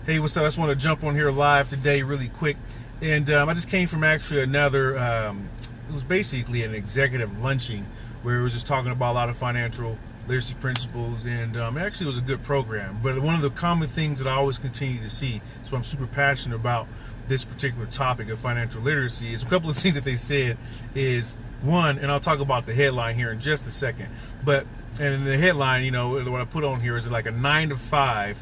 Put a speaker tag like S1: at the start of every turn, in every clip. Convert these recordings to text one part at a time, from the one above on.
S1: Hey, what's up? I just want to jump on here live today really quick. And I just came from actually another, it was basically an executive luncheon where it was just talking about a lot of financial literacy principles. And actually it was a good program. But one of the common things that I always continue to see, so I'm super passionate about this particular topic of financial literacy, is a couple of things that they said is, one, and I'll talk about the headline here in just a second, but, and in the headline, you know, what I put on here is like a 9 to 5,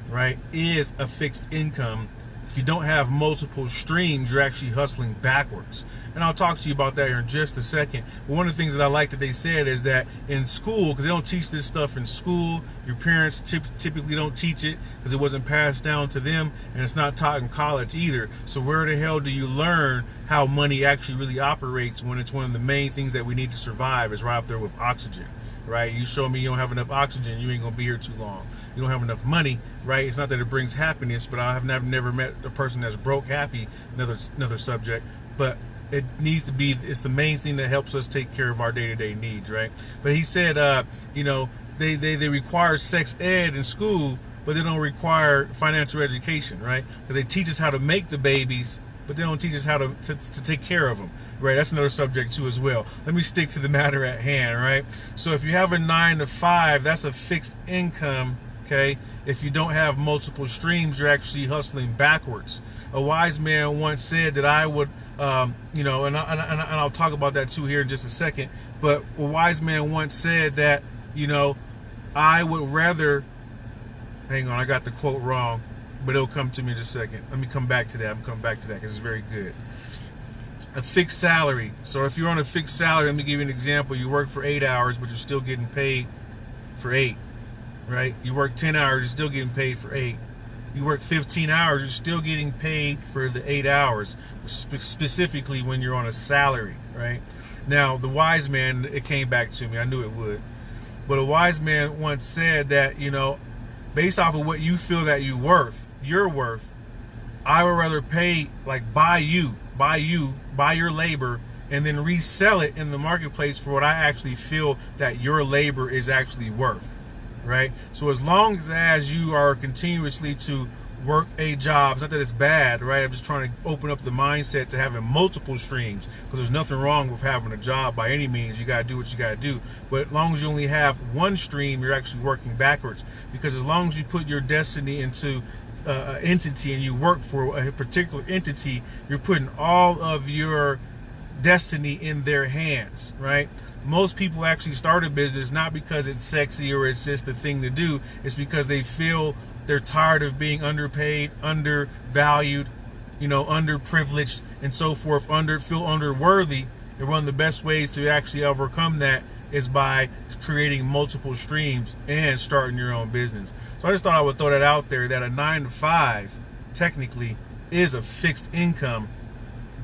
S1: right, is a fixed income. If you don't have multiple streams, you're actually hustling backwards. And I'll talk to you about that here in just a second. But one of the things that I like that they said is that in school, because they don't teach this stuff in school, your parents typically don't teach it because it wasn't passed down to them, and it's not taught in college either. So where the hell do you learn how money actually really operates when it's one of the main things that we need to survive is right up there with oxygen? Right? You show me you don't have enough oxygen, you ain't gonna be here too long. You don't have enough money, right? It's not that it brings happiness, but I have never met a person that's broke happy. Another subject, but it needs to be. It's the main thing that helps us take care of our day-to-day needs, right? But he said, you know, they require sex ed in school, but they don't require financial education, right? Because they teach us how to make the babies, but they don't teach us how to take care of them. Right, that's another subject too as well. Let me stick to the matter at hand, right? So if you have a 9 to 5, that's a fixed income, okay? If you don't have multiple streams, you're actually hustling backwards. A wise man once said that I would, you know, and I'll talk about that too here in just a second, but a wise man once said that, you know, I would rather, hang on, I got the quote wrong, but it'll come to me in just a second. Let me come back to that. I'm coming back to that because it's very good. A fixed salary. So if you're on a fixed salary, let me give you an example. You work for 8 hours, but you're still getting paid for 8, right? You work 10 hours, you're still getting paid for 8. You work 15 hours, you're still getting paid for the 8 hours, specifically when you're on a salary, right? Now, the wise man, it came back to me. I knew it would. But a wise man once said that, you know, based off of what you feel that you're worth, I would rather pay, like, buy your labor and then resell it in the marketplace for what I actually feel that your labor is actually worth, right? So as long as you are continuously to work a job, it's not that it's bad, right? I'm just trying to open up the mindset to having multiple streams, because there's nothing wrong with having a job by any means. You got to do what you got to do. But as long as you only have one stream, you're actually working backwards, because as long as you put your destiny into entity and you work for a particular entity, you're putting all of your destiny in their hands, right? Most people actually start a business not because it's sexy or it's just a thing to do. It's because they feel they're tired of being underpaid, undervalued, you know, underprivileged, and so forth, feel unworthy. And one of the best ways to actually overcome that is by creating multiple streams and starting your own business. So I just thought I would throw that out there, that a 9 to 5 technically is a fixed income,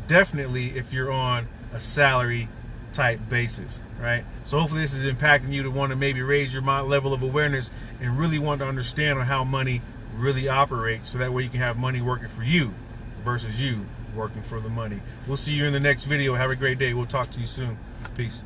S1: definitely if you're on a salary type basis, right? So hopefully this is impacting you to want to maybe raise your level of awareness and really want to understand on how money really operates, so that way you can have money working for you versus you working for the money. We'll see you in the next video. Have a great day. We'll talk to you soon. Peace.